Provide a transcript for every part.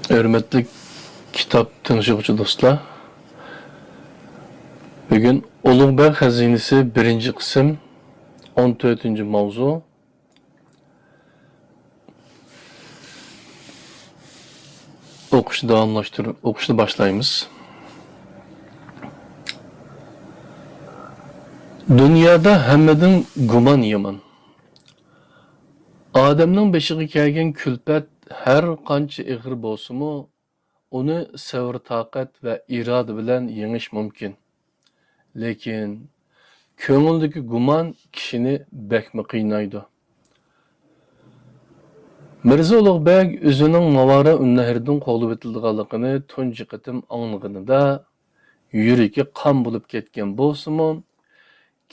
Hürmetli kitap tanışıcı dostlar. Bugün Ulug'bek Hazinesi 1. kısım 14. mavzu. Okuşu başlayımız. Dünyada hemmedin guman yaman. Ademning beshiga kelgan kulpat har qancha ig'ir bo'lsa-mu, uni sabr toqat va iroda bilan yengish mumkin. Lekin ko'ngildagi gumon kishini bakmi qiynaydi. Mirza Ulug'bek o'zining Mavara Unnahirdan qo'lib etilganligini tunji qatim anglaganida yuragi qon bo'lib ketgan bo'lsa-mu,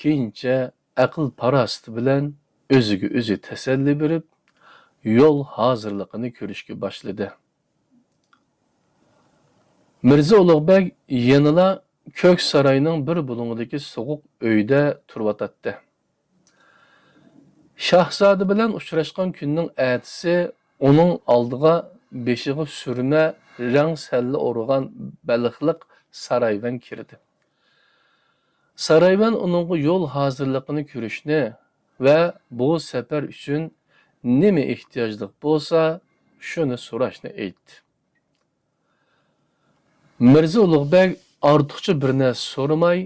keyincha aql parasti bilan o'ziga o'zi tasalli berib, yo'l hozirligini ko'rishga boshladi. Mirza Ulug'bek yanıla Ko'k saroyning bir bo'lingidagi sovuq uyda turib Shahzoda bilan uchrashgan kunning ertasi uning oldiga beshiga surma rang salla o'rg'an baliqliq saroyvan kirdi. Saroyvan uningga yo'l hozirligini ko'rishni va bu safar uchun nima ehtiyojli bo'lsa, shuni so'rashni aytdi. Mirza Ulug'bek ortiqcha bir narsa so'ramay,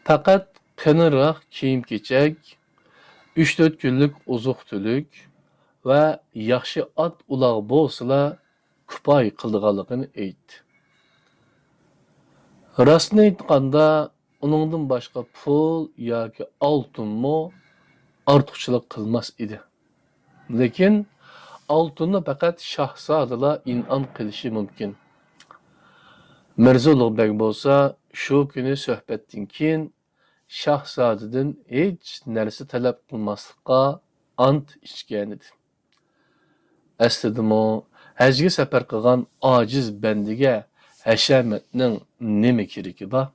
faqat qiniroq kiyim-kechak, 3-4 kunlik uzuq-tulik va yaxshi ot uloq bo'lsa, kifoya qilganligini aytdi. Rostni aytganda, uningdan boshqa pul yoki oltinmi ortiqchilik qilmas edi. Lekin oltinni faqat shahzodalar in'om qilishi mumkin. Mirza Ulug'bek bo'lsa, shu kuni suhbatdan keyin shahzodadan hech narsa talab qilmaslikqa ant ichgan edi. Aslida hajga safar qilgan ojiz bandiga hashamatning nima keragi bor?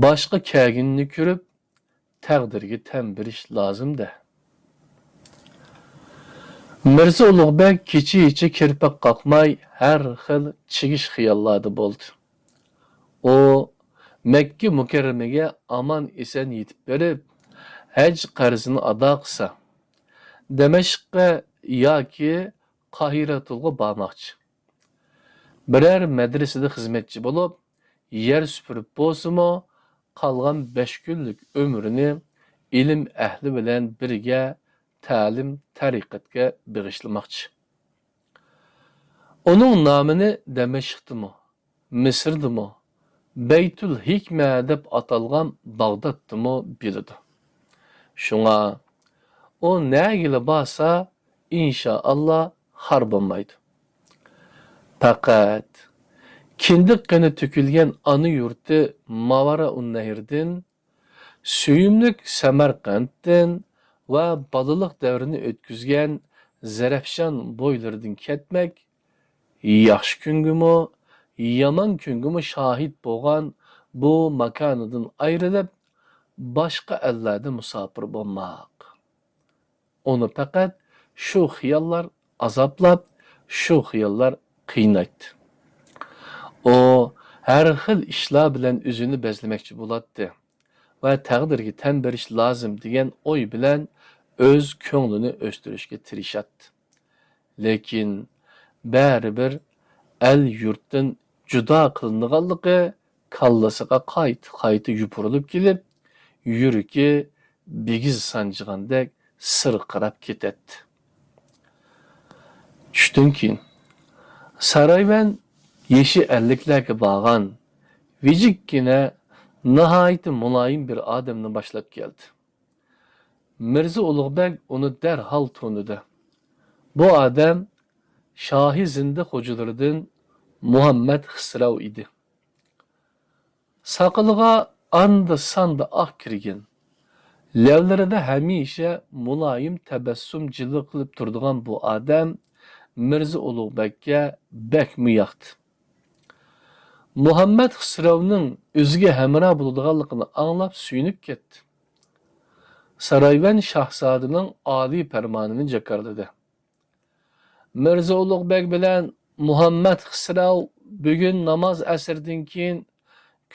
Boshqa kelganini ko'rib, taqdirga tan berish lozim-da. Mirza Ulug'bek kecha-kecha kirpak qoqmay har xil chigish xiyollarda bo'ldi. O Makka mukarramaga aman eson yetib berib, haj qarzini ado qilsa, Damashqqa yoki Qohiratulga bormoqchi. Biror madrasada xizmatchi bo'lib, yer supurib bo'lsa-mu, qolgan 5 kunlik umrini ilm ahli bilan birga ta'lim tariqatga bag'ishlamoqchi. Onun namini Damashqdimi, Misrdimi, Beytul Hikme deb atalgan Bag'doddimi biladi. Shunga o nagila borsa, inshaalloh xor bo'lmaydi. Faqat kindiqqina to'kilgan ana yurti Mavara Unnahirdan, suyumlik Samarqanddan va balaliq davrini o'tkazgan Zarafshon bo'ylaridan ketmak, yaxshi kungimi, yomon kungimi shohid bo'lgan bu makonidan ayrilib, boshqa ellarda musofir bo'lmoq. Uni faqat shu xiyollar azoblab, shu xiyollar qiynaydi. O har xil ishlar bilan o'zini bezlamoqchi bo'ladi va taqdirga tan berish lozim degan o'y bilan o'z ko'nglini o'stirishga tirishadi. Lekin baribir el yurtdan judo qilinganligi kallasiga qayta yupurilib kelib, yuragi bigiz sanjigandek sirqirab ketadi. Tushdan keyin saroyvan yeshi 50'larga borgan vijikkina nihoyat muloyim bir odamni boshlab keldi. Mirza Ulug'bek uni darhol tanidi. Bu odam Shohi Zinda xo'jalaridan Muhammad Xisrav edi. Saqiliga anda sanda oq kirgan. Lavlarida hamisha muloyim tabassum jilva qilib turadigan bu odam Mirza Ulug'bekka bakmi yoqdi. Muhammad Xisravning o'ziga hamroh bo'ladiganligini anglab suyunib ketdi. Saroyvan shahzodaning oliy farmonini jakarladi. Mirza Ulug'bek bilan Muhammad Xisrav bugun namoz asrdan keyin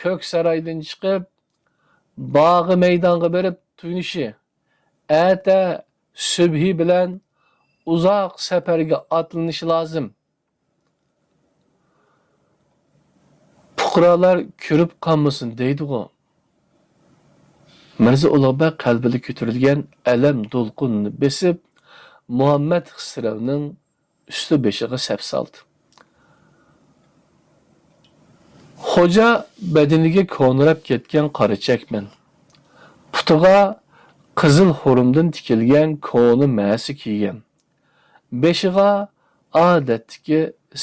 Ko'k saroydan chiqib, bog'i maydonga berib tuynishi, ata subhi bilan uzoq safarga otlanishi lozim. Fuqarolar ko'rib qolmasin deydi-ku. Mirza Ulug'bek qalbida ko'tarilgan alam to'lqinni besib, Muhammad Xisravning üstü beshiga sap soldi. Xo'ja badaniga ko'nirab ketgan qora chakman. Putiga qizil xurumdan tikilgan ko'ni ma'si kiygan. Beshiga odatdagi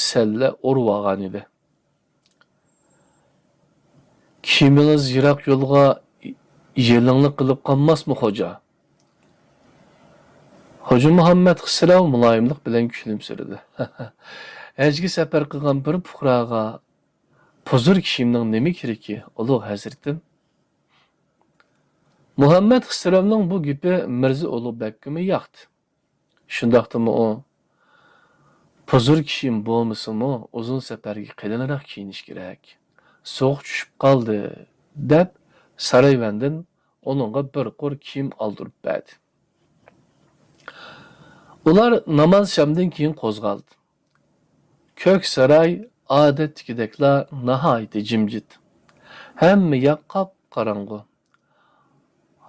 salla urib olgan edi. Kimingiz yiroq yo'lga yelinglik qilib qolmasmi, xo'ja? Xo'ja Muhammad Xisrav muloyimlik bilan kulimsiradi. Hajga safar qilgan bir fuqaroga huzur kishimning nima keragi, ulug' hazratim? Muhammad Xisravning bu gapi Mirza Ulug'bekka yoqdi. Shundaqdimi u huzur kishim bo'lmasimi, uzun safarga qilinroq kiyinish kerak. So'q tushib qoldi, deb sarayvandan onunğa bir qor kiyim aldırıp berdi. Ular namoz shamdan keyin qo'zg'aldi. Ko'k saroy odatdagidekla nihoyatda jimjit. Hamma yoq qop-qorong'u.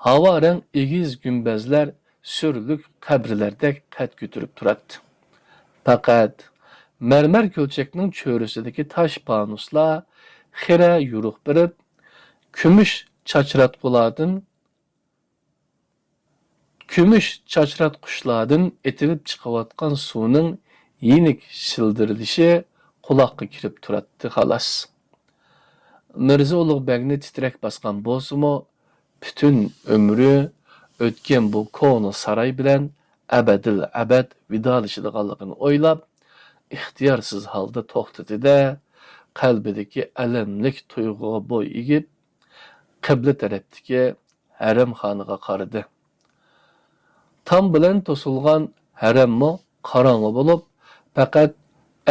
Havo rang egiz gumbazlar surlik qabrlardek qad ko'tarib turadi. Faqat marmar ko'lchakning cho'risidagi tosh panuslar xira yo'ruq berib, kumush çaçratqushlardan etilib chiqayotgan suvning yenik shildirilishi quloqqa kirib turadi xolos. Mirza Ulug'bekni titrak bosgan bo'lsa-mu, butun umri o'tgan bu ko'ni saroy bilan abadil abad vidolashadiganligini o'ylab, ixtiyorsiz holda to'xtadi-da, qalbidagi alamlik tuyg'uga bo'y egib, qibla tarafdagi haramxonaga qaradi. Tam bilan to'silgan harammo qorong'i bo'lib, faqat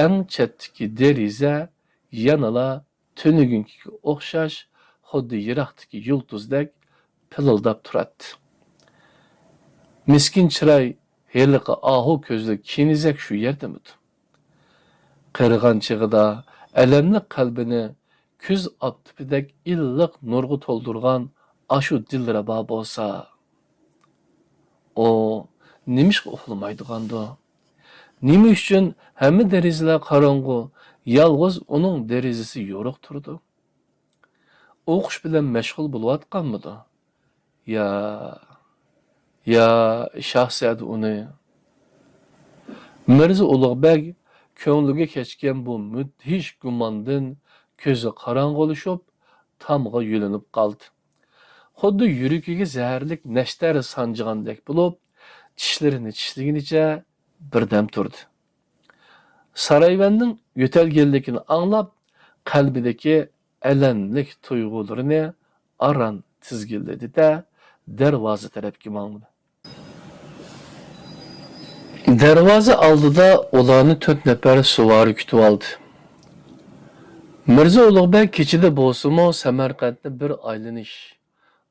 eng chetdagi deriza yanala tunugunkiga o'xshash xuddi yiroqdagi yulduzdek pilildab turadi. Miskin chiroy heliqi ahu ko'zli kinizak shu yerdamidi. Qirg'an chig'ida alamli qalbini kuz optipidek illiq nurg'u to'ldirgan ashu dilrabo bo'lsa, o nimishqa uxlamaydigandi? Nima uchun hamma derazalar qorong'u, yolg'iz uning derazasi yo'riq turdi? O'qish bilan mashg'ul bo'layotganmidi? Ya Shahzod uni Mirza Ulug'bek ko'ngliga kechgan bu mudhish gumondan ko'zi qorong'ulashib, tomga yo'linib qoldi. Xuddi yuragiga zaharlik nashtar sanjigandek bo'lib, tishlarini tishlaganicha birdam turdi. Sarayvanning yo'talganligini anglab, qalbidagi alamlik tuyg'ularini aran tizgilladi-da, darvoza tarafga mangdi. Darvoza oldida ularni 4 nafar suvari kutib oldi. Mirza Ulug'bek kechida bo'lsa-mu Samarqandni bir aylanish,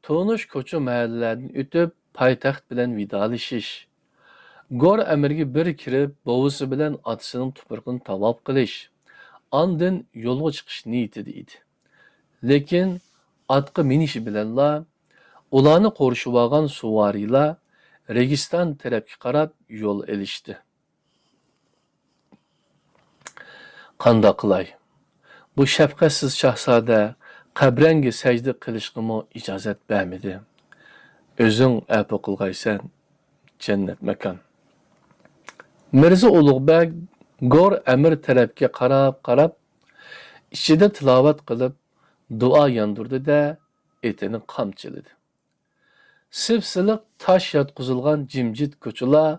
tonish ko'cha mahallalardan o'tib poytaxt bilan vidolashish, G'or amirga bir kirib, bovisi bilan otasining tuprog'ini tavob qilish, ondan yo'lga chiqish niyatida edi. Lekin otga minishi bilanla ularni qo'rishib olgan suvariylar Registon tarafga qarab yo'l elishdi. Qandoq qilay? Bu shafqatsiz shahzoda qabranga sajda qilishga ijozat bermadi. O'zing afu qilgaysan, jannat makon. Mirza Ulug'bek G'or amir tarafga qarab, ichida tilovat qilib, duo yondirdi-da, etini qamchiladi. Sipsiliq taş yatqizilgan jimjit ko'chalar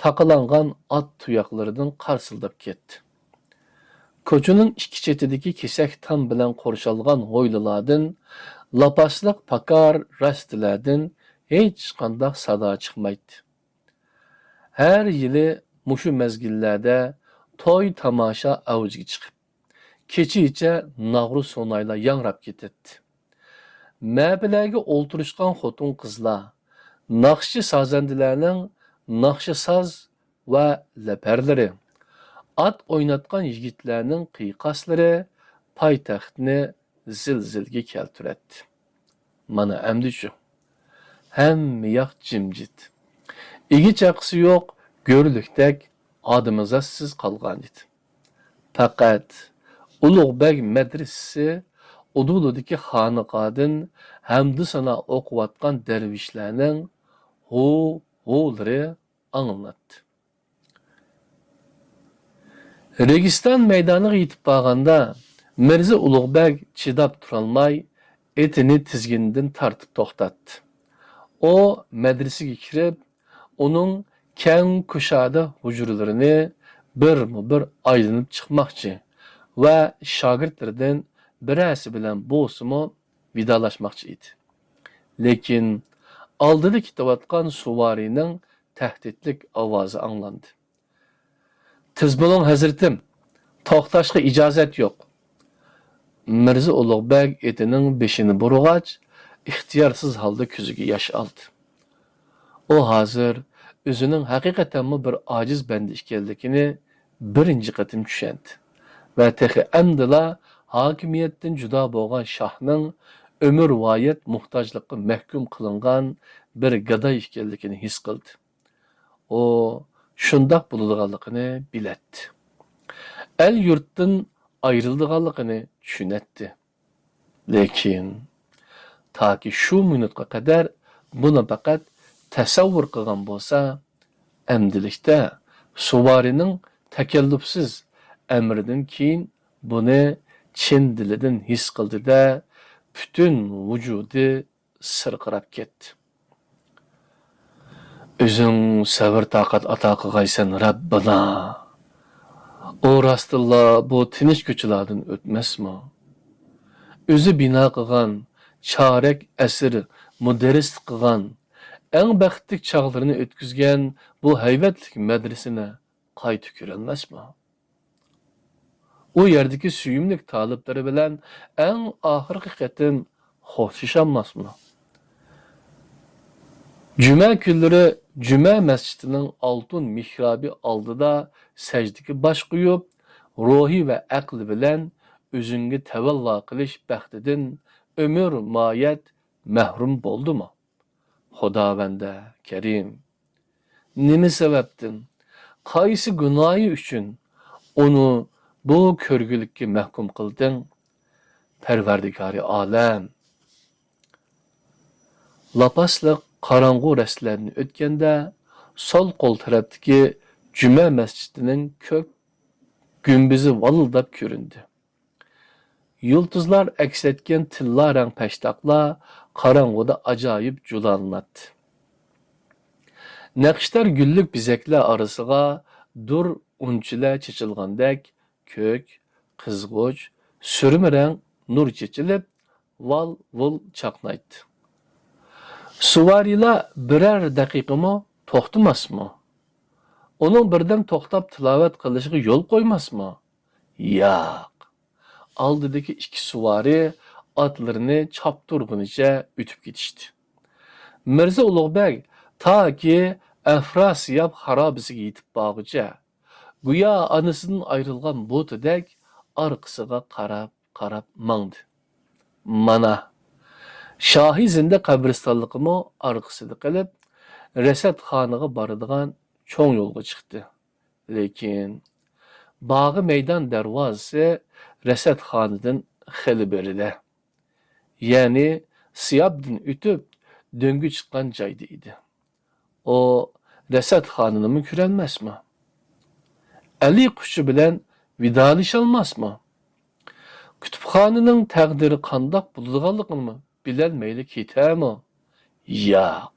taqalangan at tuyoqlaridan qarsildab ketdi. Ko'chaning ikki chetidagi kesak tam bilan qo'rshalgan ho'ylilardan, lapasliq pakar rastilardan hech qanday sado chiqmaydi. Her yili mushu mezgillarda to'y tomosha avjiga chiqib, kecha-kecha nag'ru so'naylar yangrab ketadi. Мәбіләге o'ltirishgan xotin qizlar, naqshchi sazandilarning naqshi soz va laparlari, at o'ynatgan yigitlarning qiyqaslari poytaxtni zilzilga keltiradi. Mana endi shu. Hamma yoq jimjit. İgi chaqisi yo'q, go'rlikdek odimizatsiz qolgan edi. Faqat Ulug'bek madrasasi Uduludagi xonaqodan hamdu sana o'qiyotgan dervishlarning hu-hulari anglanadi. Registon maydoniga yetib borganda Mirza Ulug'bek chidab turolmay etini tizgindan tartib to'xtatdi. O madrasaga kirib, uning keng kushoda hujurlarini bir aylanib chiqmoqchi va shogirdlaridan birasi bilan bo'lsimi vidolashmoqchi edi. Lekin oldida ketayotgan suvariyning tahdidlik ovozi anglandi. Tiz bo'ling hazratim, to'xtashga ijozat yo'q. Mirza Ulug'bek etining beshini burg'ach, ixtiyorsiz holda ko'ziga yosh oldi. O hozir o'zining haqiqatanmi bir ojiz banda ekanligini birinchi qatim tushundi va texi amdila hokimiyatdan judo bo'lgan shohning umr voyat muhtojlikqa mahkum qilingan bir gadoy ekanligini his qildi. O shundoq bo'ladiganligini biladi. El yurtdan ayrildiganligini tushunadi. Lekin toki shu minutga qadar buni faqat tasavvur qilgan bo'lsa, amdilikda suvarining takallufsiz amridan keyin buni chin dilidan his qildi-da, butun vujudi sirqirab ketdi. O'zing sabr toqat ato qilgaysan Rabbana. O rastilla bu tinch ko'chalardan o'tmasmi? O'zi bino qilgan, chorak asr mudarris qilgan, eng baxtli chog'larini o'tkazgan bu haybatlik madrasani qayta ko'rolmasmi? O yerdagi suyumlik taliblari bilan eng oxirgi qatim xo'shisholmasmi? Cuma kunlari Cuma masjidining oltin mihrobi oldida sajdaga bosh qo'yib, ruhi va aqli bilan o'zingga tavallo qilish baxtidan umr moyat mahrum bo'ldimi? Xudovanda Karim, nima sababdan, qaysi gunohi uchun uni bu ko'rgulikka mahkum qilding? Parvardigori olam. Lapasliq qorong'u rastlarni o'tganda sol qo'l tarafdagi Juma masjidining ko'k gumbizi valdab ko'rindi. Yulduzlar aks etgan tilla rang pashtoqlar qorong'uda ajoyib julanadi. Naqshlar gullik bizaklar orasiga dur unchilar chechilgandek ko'k, qizg'uch, surma rang nur chechilib, val-vul chaqnaydi. Suvariylar birer daqiqami to'xtamasmi? Onun birden to'xtab tilovat qilishiga yo'l qo'ymasmi? Yo'q. Oldidagi ikki suvari otlarini chopturgunicha o'tib ketishdi. Mirza Ulug'bek toki Afrasiyab xarobasiga yetib borguncha, go'yo onasidan ayrilgan bo'tidek orqasiga qarab mangdi. Mana Shohi zinda qabristonligimi orqasida qilib, Rasadxonaga boradigan cho'ng yo'lga chiqdi. Lekin bog'i maydon darvozasi Rasadxonadan xili berida. Ya'ni Siyobdan o'tib döngü chiqqan joyda edi. O Rasadxonani ko'rolmasmi? Ali qushi bilan vidolasholmasmi? Kutubxonaning taqdiri qandoq bo'ladiganligini bilolmayli ketami? Yo'q.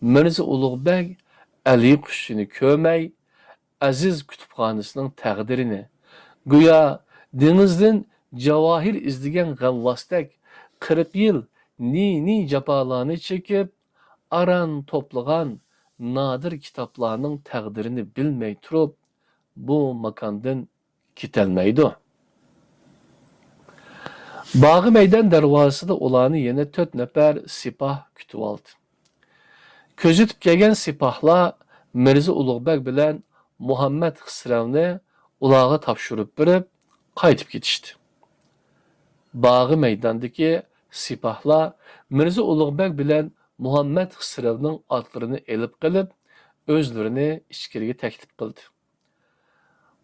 Mirza Ulug'bek Ali qushini ko'rmay, aziz kutubxonasining taqdirini, go'yo dengizdan javohir izlagan g'avvosdek 40 yil ni jafolarni chekib, aran to'plagan nadir kitoblarning taqdirini bilmay turib, bu makandan ketelmeydi. Bağı meydan darvasida ularni yana 4 nafar sipah kütüp aldı. Közütüp kelgan sipahlar Mirza Ulug'bek bilan Muhammed Xisravni ularga topshirib berib, qaytib ketishdi. Bağı meydandaki sipahlar Mirza Ulug'bek bilan Muhammed Xisravning otlarini elib qilib, özlerini ichkariga taklif qildi.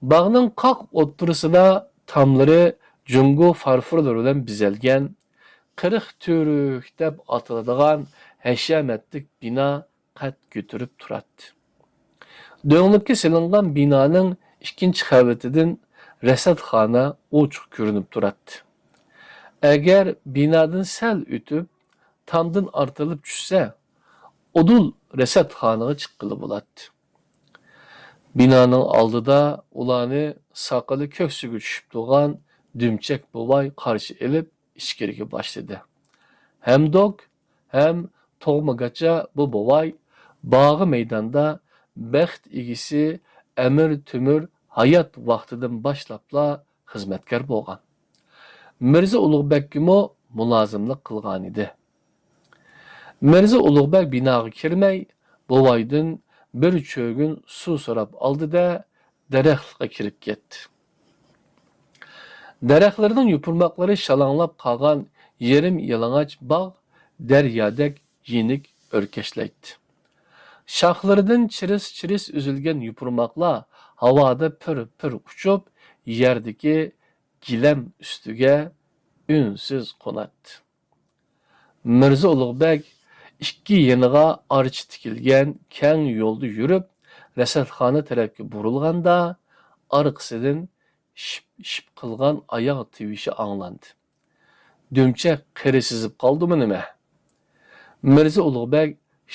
Bağning qoq o'ttirisida tomlari jungo farfurlar bilan bezalgan 40 türük deb atiladigan hashamatlik bino qad ko'tarib turadi. Do'nglikka silingan binoning ikkinchi qavatidan rasadxona ochiq ko'rinib turadi. Agar binodan sal o'tib, tomdan ortilib tushsa, odul rasadxonaga chiqqili bo'ladi. Binoning oldida ularni soqoli ko'ksiga tushib turgan Dumchak buvay qarshi elib ichkariga boshladi. Hem dok, hem to'g'magacha bu buvay bog'i maydonda baxt egisi Amir Temur hayot vaqtidan boshlabla xizmatkor bo'lgan. Mirza Ulug'bekmi mulozimlik qilgan edi. Mirza Ulug'bek binoga kirmay, buvaydan bir cho'gin suv so'rab oldi-da, daraxtga kirib ketdi. Daraxtlarning yupurmoqlari shalanglab qolgan yerim yalang'och bog' daryodek yenik o'rkashlaydi. Shoxlaridan chiris-chiris uzilgan yupurmoqlar havoda pir-pir uchib, yerdagi gilam ustiga unsiz qo'nadi. Mirza Ulug'bek ikki yeniga archa tikilgan keng yo'lda yurib, rasadxona tarafga burilganda, orqasidan ship qilgan oyoq tivishi anglandi. Dumchak qiri sizib qoldimi nima? Mirza Ulug'bek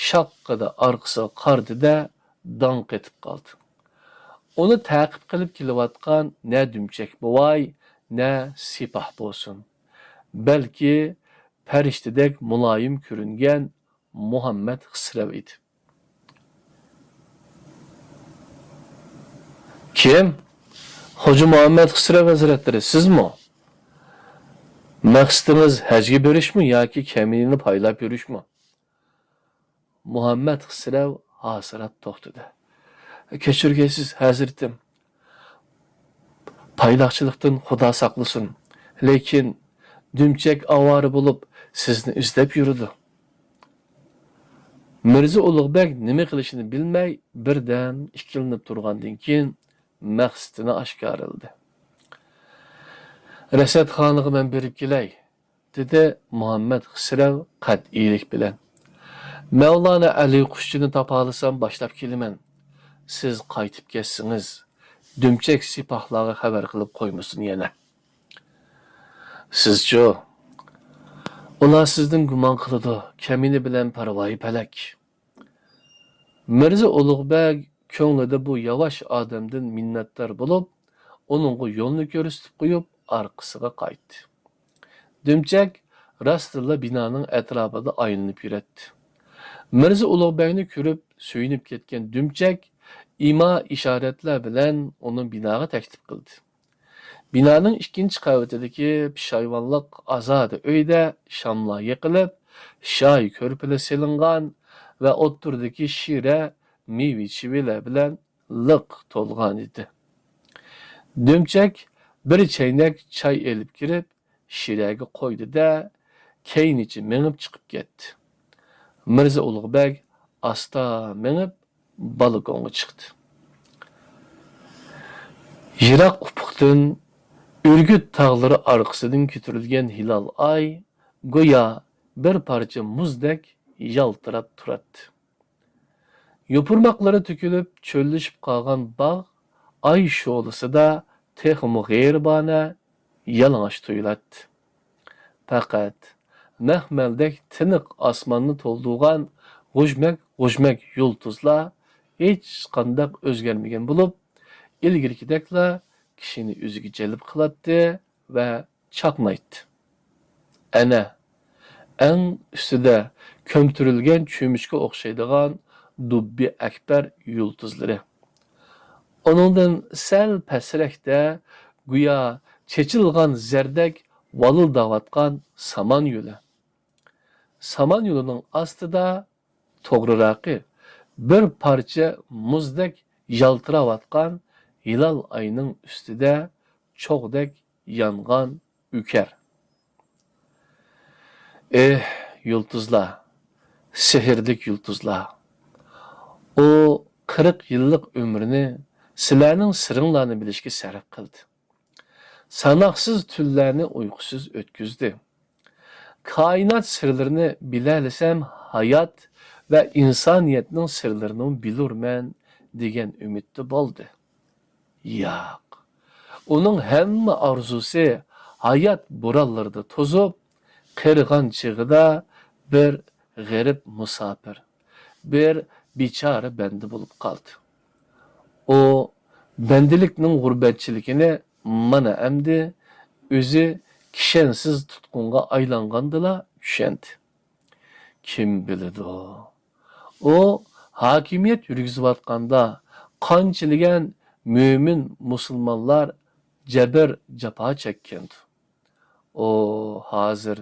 shaqqida orqasiga qardi-da, dong etib qoldi. Uni ta'qib qilib kelayotgan ne Dumchak buvay, ne sipah bo'lsin. Balki farishtadek muloyim ko'ringan Muhammed Xisrav edi. Kim? Hoca Muhammed Xisrav Hazretleri sizmi? Maqsadınız hajga berishmi yoki kaminini paylab yurishmi? Muhammed Xisrav hasirat to'xtadi. Kechirgaysiz hazratim. Paydoqchilikdan Xudo saqlasin. Lekin Dumchak avori bo'lib sizni izlab yurdi. Mirza Ulug'bek nima qilishini bilmay birdan ikkilinib turgandan keyin maqsadini oshkorladi. Rasadxonaga men berib kelay, dedi Muhammed Xisrav qat'iylik bilan. Mevlana Ali Qushchini topalasam boshlab kelaman. Siz qaytib ketsiniz, Dumchak sipahlarga xabar qilib qo'ymasin yana. Sizcho, ular sizdan gumon qiladi, kamini bilan parvoyi palak. Mirza Ulug'bek ko'nglida bu yavash odamdan minnatdor bo'lib, uningga yo'lni ko'rsatib qo'yib, orqasiga qaytdi. Dumchak rastilla binoning atrofida aylanib yuradi. Mirza Ulug'bekni ko'rib, suyunib ketgan Dumchak ima ishoratlar bilan uni binoga taklif qildi. Binoning ikkinchi qavatidagi pishayvonlik azodi uyda shamlar yiqilib, shoy ko'rpili silingan va o'tturdagi shira meva-chevalar bilan liq to'lgan edi. Dumchak bir chaynak choy elib kirib, shiraga qo'ydi-da, keynichi minib chiqib ketdi. Mirza Ulug'bek asta minib balkonga chiqdi. Yiroq ufuqdan Ürgüt tağları arkasından götürülgen hilal ay, goya bir parça muzdek yaltırab turadı. Yopurmakları tükülüp çöllüşüp kalgan bağ, ay şoğlusu da texmu g'erbana yalang'och tuyuladı. Fakat mehmeldek tiniq osmonni to'ldirgan g'ujmak yulduzlar hech qanday o'zgarmagan bo'lib, ilgirgidekla kishini o'ziga jalb qiladi va chaqnaydi. Ana eng ustida ko'mtirilgan cho'michga o'xshaydigan dubbi akbar yulduzlari. Onundan sel pesrekte güya çeçilgan zerdek valıldavatkan saman yolu. Saman yolunun astıda toğrıraqı bir parça muzdek yaltıravatkan hilal ayının üstüde çoğdek yangan üker. Yıldızlar, sehirlik yıldızlar. O 40 yıllık ömrünü sizlerning sırrınlarını bilishga sarf qildi. Sanoqsiz tunlarni uyqusiz o'tkazdi. Koinot sirlarini bilalasam hayot va insoniyatning sirlarini bilurman degan umidda bo'ldi. Yo'q. Uning hamma orzusi hayot bo'ronlarida to'zib, qirg'an chig'ida bir g'arib musofir, bir bechora banda bo'lib qoldi. O bendilikning g'urbatchiligini mana endi o'zi kishansiz tutqunga aylangandila tushundi. Kim biladi o hokimiyat yurgizayotganda qanchaligan mo'min musulmonlar jabr jafo chekkandi. O hozir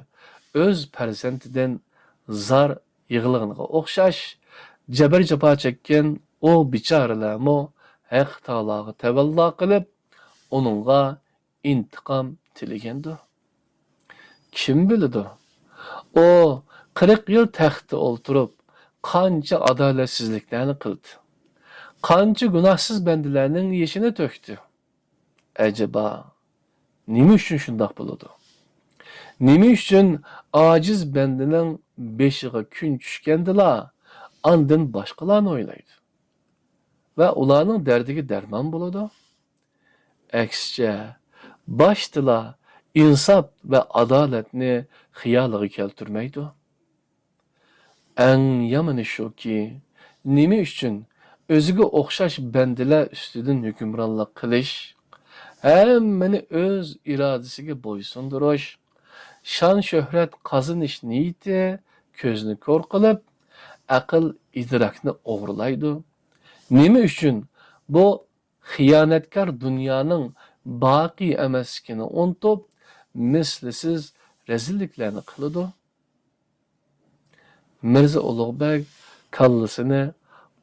o'z farzandidan zar yig'lig'iga o'xshash jabr jafo chekkan o bechoralarmi Haq Taologa tavallo qilib, onunğa intiqam tilegandi. Kim biladi? O 40 yıl taxtda o'ltirib, qancha adolatsizliklarni qildi. Qancha gunohsiz bandalarning yeshini to'kdi. Acaba nima uchun shundoq bo'ladi? Nima uchun ojiz bandaning beshiga kun tushgandila, andin boshqalarni o'ylaydi? Ve ularning derdiga derman bo'ladi. Aksicha, baştila insof ve adaletni xiyoliga keltirmaydi. Eng yomoni shuki, nima uchun o'ziga o'xshash bandalar ustidan hukmronlik qilish, hammani o'z irodasiga bo'ysundirish, shon shuhrat qozonish niyati ko'zni ko'r qilib, aql idrokni o'g'irlaydi. Nima uchun bu xiyonatkor dunyoning boqiy emasligini unutib, mislsiz rezilliklarni qiladi? Mirza Ulug'bek kallasini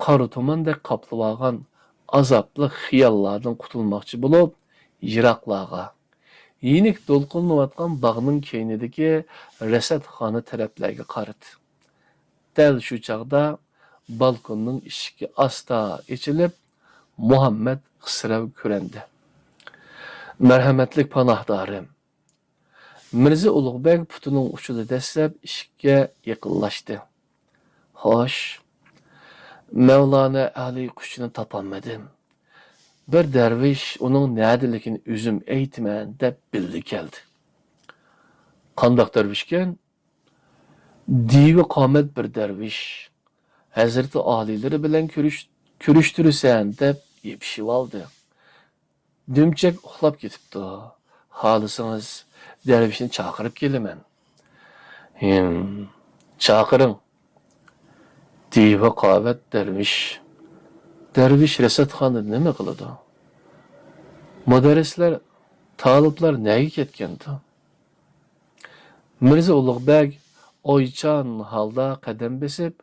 qora tumandek qoplab olgan azobli xiyollardan qutulmoqchi bo'lib, yiroqlarga, yenik to'lqinlayotgan bog'ning keynidagi rasadxona taraflarga qaradi. Dal shu chog'da balkonning eshigi asta ochilib, Muhammed Xisrav ko'rindi. Merhametlik panohdorim. Mirza Ulug'bek putining uchida dastlab eshikka yaqinlashdi. Xo'sh, Mevlana Ali qushini topolmadim. Bir dervish uning nadiligini o'zim aytman deb bildi keldi. Qandoq dervishkan? Divi qomat bir dervish. Hazreti aliylari bilan ko'rishtirsan deb yepishib oldi. Dümçek uxlab ketibdi. Xohlasangiz dervishni chaqirib kelaman. Chaqiring. Diva qomat dervish. Dervish rasadxonada nima qiladi? Mudarrislar, taliblar nega ketgandi? Mirza Ulug'bek o'ychan holda qadam besib,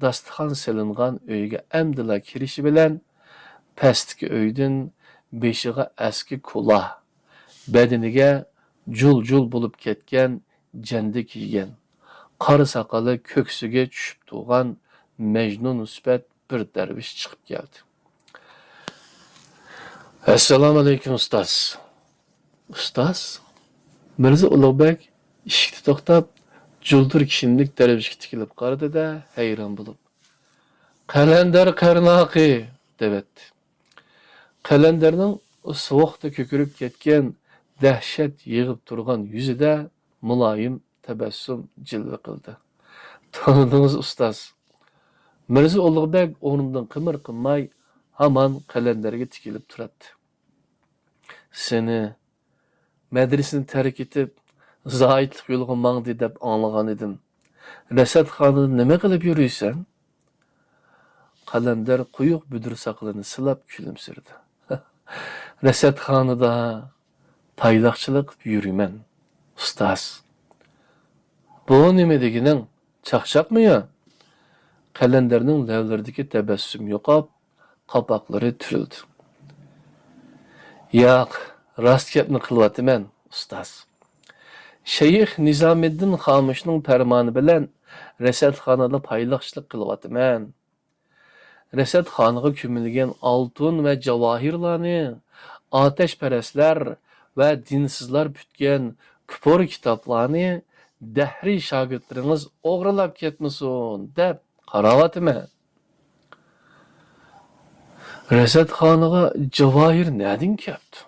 dasturxon silingan uyga amdila kirishi bilan pastki uydan beshiga eski kula, bedeniga jul-jul bo'lib ketgan jandi kiygan, qora soqoli ko'ksiga tushib turgan Mejnun nisbat bir dervish chiqib keldi. Assalomu alaykum ustoz. Ustoz? Mirza Ulug'bek eshikda to'xtab, juldir kishimlik dervishga tikilib qaradi-da, hayron bo'lib. Qalandar qarnoqi debdi. Qalandarning sovuqda ko'kirib ketgan, dahshat yig'ib turgan yuzida muloyim tabassum jilva qildi. Tanidingiz ustoz. Mirza Ulug'bek o'rnidan qimir qilmay hamon qalandarga tikilib turadi. Seni madrasani tark etib, zoitlik yo'liga mangdi deb anglagan edim. Rasadxonada nima qilib yuriysan? Qalandar quyuq budur soqolini silab kulimsirdi. Resetxanada paydaqçılıq yürümen, ustaz. Bu nime deginin? Çaqçaq mı ya? Kalenderinin levlerdeki tebessüm yoqab, qapaqları türüldü. Yoq, rast gapni qilyapman, ustaz. Şeyh Nizameddin Xamishning farmoni bilan resetxonada paydaqçılıq qilyapman. Resetxonaga ko'milgan oltin va javohirlarni otashparastlar va dinsizlar putgan kupur kitoblarni dahriy shogirdlaringiz o'g'irlab ketmasin deb qarayapman. Resetxonaga javohir nadin keldi?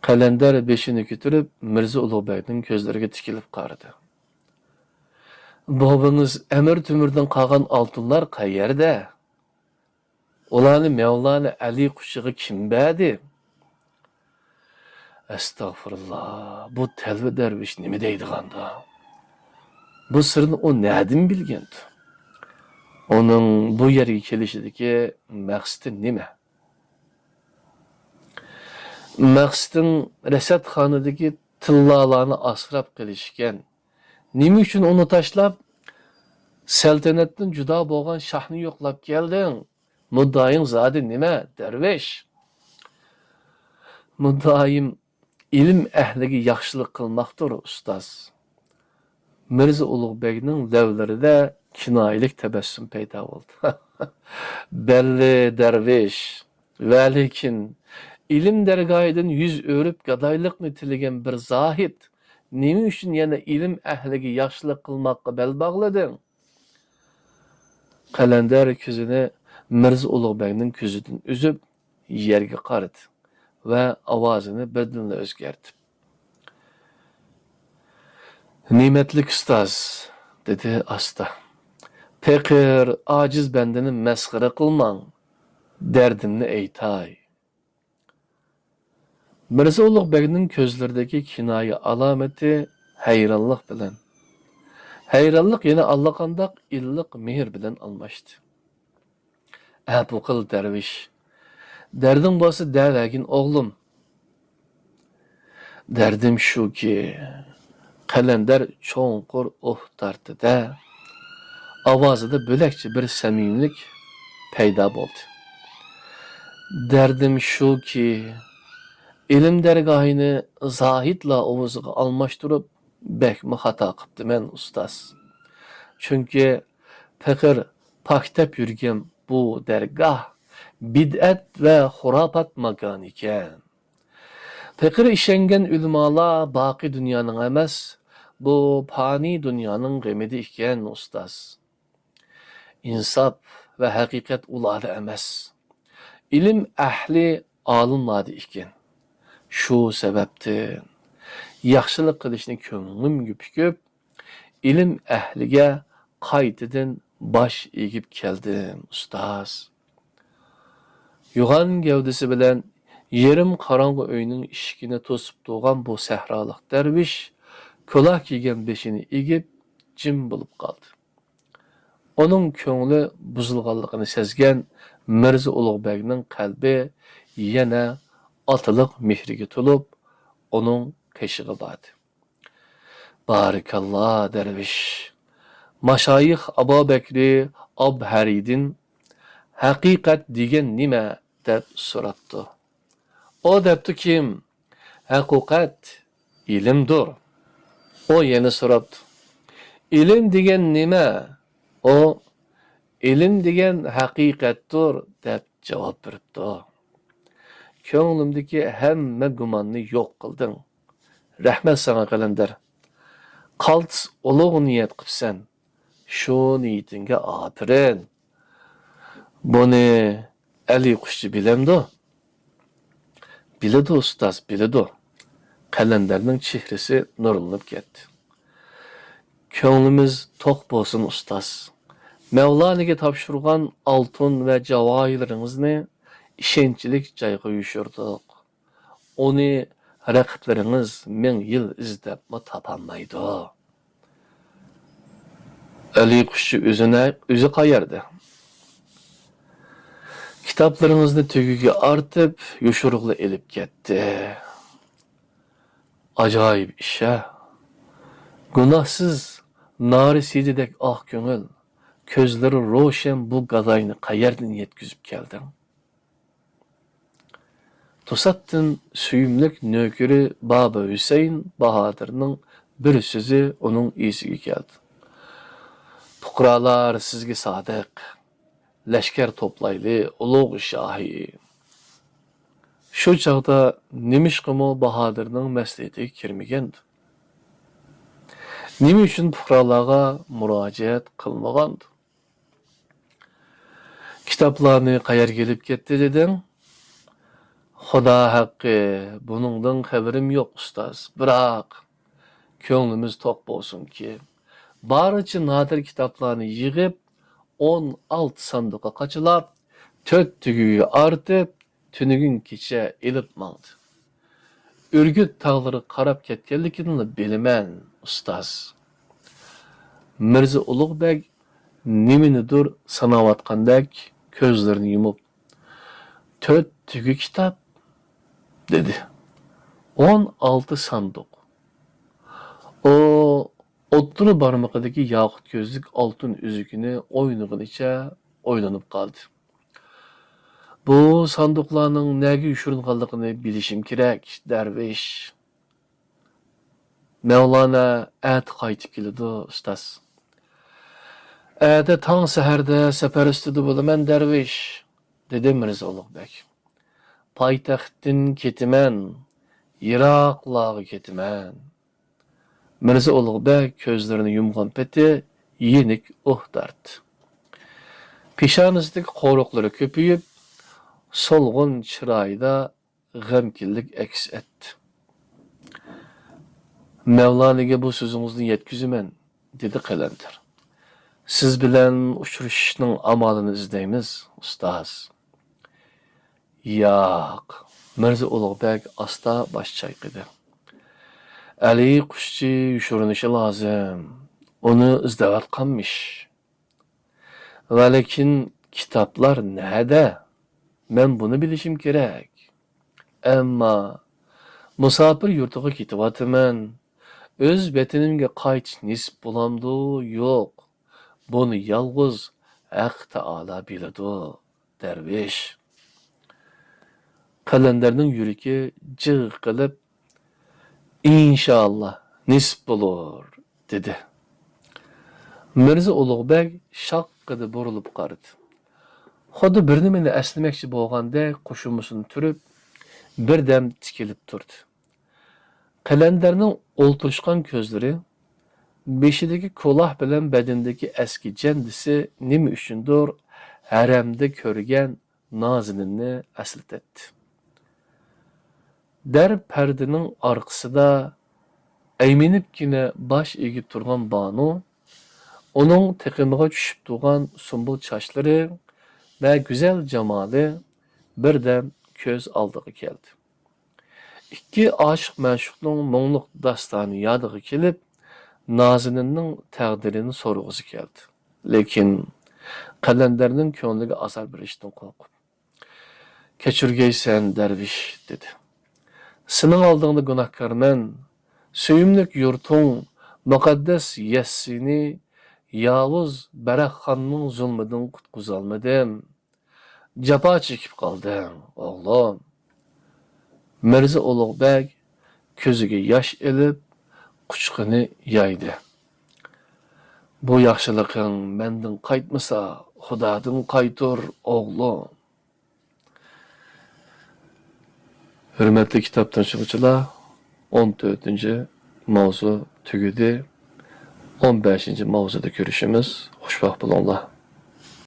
Kalender beşini götürüp Mirza Ulug'bekning ko'zlariga tikilib qaradi. Bobingiz Amir Temurdan qolgan oltinlar qayerda? Ularni Mevlana Ali qushiga kim berdi? Estağfurullah. Bu telve derviş nima deydiganda? Bu sirni o nadin bilgandi? Onun bu yerga kelishidagi maqsadi nima? Maqsadın resetxonadagi tillalarni asrab qilishgan. Nima uchun uni tashlab saltanatdan judo bo'lgan shahni yo'qlab kelding? Muddaing zodi nima, darvish? Muddaim ilm ahliga yaxshilik qilmoqdir, ustoz. Mirza Ulug'bekning lavlarida kinoyalik tabassum paydo bo'ldi. Belli darvish, va lekin ilim dergahiden yüz örüp gadaylıkni tilagan bir zahid nima uchun yana ilim ahliga yaxshilik qilmoqqa bel bog'lading? Kalender ko'zini Mirza Ulug'bekning ko'zidan uzib yerga qaradi va ovozini birdan o'zgartib. Ne'matlik ustoz, dedi asta. Pekir aciz bendini mesxira qilmang, derdimni aytay. Mirza Ulug'bekning ko'zlaridagi kinoya alomati hayronlik bilan. Hayronlik yana allaqandoq illiq mehr bilan almashdi. Bu qil darvish. Darding bo'lsa davagin o'g'lim. Dardim shuki, Kalender cho'nqur tortdi-da. Ovozida bo'lakcha bir samimiylik paydo bo'ldi. Dardim shuki, ilim dergahini zahidla ovuziga almashtirib, bekmi xato qiptiman ustoz. Chunki faqir paktab yurgan bu dergah bid'at va xurofat makon ekan. Faqir ishongan ulamolar boqiy dunyoning emas, bu fani dunyoning g'amida ekan ustoz. Insof va haqiqat ularda emas. Ilim ahli olimlarda ekan. Şu sebepten yaxshilik qilishni ko'nglim ko'p, ilim ahliga qaytadan bosh egib keldim, ustoz. Yo'g'on gavdasi bilan yerim qorong'i uyning eshigini to'sib turgan bu sahrolik darvish ko'loq kiygan beshini egib jim bo'lib qoldi. Onun ko'ngli buzilganligini sezgan Mirza Ulug'bekning qalbi yana atılıq mehriga to'lib, onun qeshig'i bordi. Barakallah dervish. Mashayix Abu Bakri Abharidin haqiqat degan nima deb so'rabdi. O debdi kim? Haqiqat ilimdir. O yana so'rabdi. Ilim degan nima? O ilim degan haqiqatdir deb javob beribdi. Ko'nglimdagi hamma gumonni yo'q qilding. Rahmat sana Kalender. Qaltis ulug' niyat qilsan. Shu niyatingga afirin. Buni Ali qushchi bilamdi? Biladi ustoz, biladi. Kalenderning chehrasi nurlanib ketdi. Ko'nglimiz to'q bo'lsin ustoz. Mevlanaga topshirgan oltin va javohirlaringizni ishonchlik joyga yushirdik. Uni raqiblarimiz 1000 yil izlab topolmaydi. Ali qushchi o'zi qayerda? Kitaplarınızda tügüge artıp, yoşurukla elip gitti. Acayip iş ha. Günahsız, narisididek ah köngül, közleri roşen bu gadayını qayerden yetkizip geldin? Tosattın süyümlük nökürü Baba Hüseyin Bahadır'ın bir sözü onun iyisiga geldi. Pukralar sizge sadık, leşker toplaylı, ulug şahi. Şu çağda nimişqimi Bahadır'ın məsləhəti kirmigendi. Nima üçün pukralarga müracaat qılmagandı? Kitaplarını qayar gelip ketdi dedin? Xuda haqqı, bunundan haberim yok ustaz. Bırak, köңlümüz tok bolsun ki, barıcı nadir kitaplarını yığıp, 16 sandığa kaçılap, 4 tügüyü artıp, tünügün keche elip maldı. Ürgüt tağları qarap ketkenlikini bilmen, ustaz. Mirza Ulug'bek nimenidir sanavatqandek közlerini yumup, 4 tügü kitap dedi. 16 sandık. O otturu barmağındaki yakut gözlük altın üzükünü oynağın içe oynanıp kaldı. Bu sandıklarının nege üşürünqanlığını bilişim kirek, derviş. Mevlana ət qaytip kelidi, ustaz. Ədə taң səhərdə səpər üstüdü bulaman derviş, dedi Mirza Ulug'bek. Paytaxtdan ketimen, Yiraqlağı ketimen. Mirza Ulug'bek közlerini yumgan peti yenik dartdı. Pişanızdaki qoruqları köpüyüp, solğun çırayda g'amkinlik aks etdi. Mevlana'ga bu sözünüzni yetkizümen, dedi Kalender. Siz bilen uçuruşning amalini izleymiz, ustaz. Yo'q, Mirza Ulug'bek asta baş chayqadi. Ali qushchi yushurinishi lozim. Onu izlayotganmish. Va lekin kitaplar nerede? Men bunu bilishim kerak. Ammo musafir yurtiga ketyapman. Öz betinimge qaytish nisib bo'lamdi, yo'q. Bunu yalğız Haq Taala biladi, derviş. Kalenderning yuragi jig qilib, inşallah nisib bo'lur, dedi. Mirza Ulug'bek shaqqida burilib qaradi. Xuddi bir nimani eslamoqchi bo'lgandek qo'shimusini turib, birdam tikilib turdi. Kalenderning o'ltirishgan ko'zlari, beshidagi kolah bilan badindagi eski jandisi nima uchundir haramda ko'rgan Nazininni eslatdi. Der perdening orqasida ayminibgina bosh egib turgan Banu, onun teqimiga tushib turgan sumbul sochlari ve güzel jamali birdam ko'z oldiga keldi. İki aşık məşuqning mo'ngluq dastani yodiga kelib, Nazininning taqdirini so'rag'isi keldi. Lekin Qalandarning ko'ngliga azor berishdan qo'rqib, "Kechirgaysan, dervish", dedi. "Sening oldingda gunohkorman. Suyimlik yurting, muqaddas yassini Yavuz Barakxonning zulmidan qutqizolmadim. Jafo chekib qoldim, o'g'lim." Mirza Ulug'bek ko'ziga yosh elib, quchqini yaydi. "Bu yaxshiliging mendan qaytmasa, Xudodan qaytur, o'g'lim." Hürmetli kitap tanışıqçılar, 14. mavzu tügüdü. 15. mavzuda görüşümüz. Hoşbaxt bulunlar.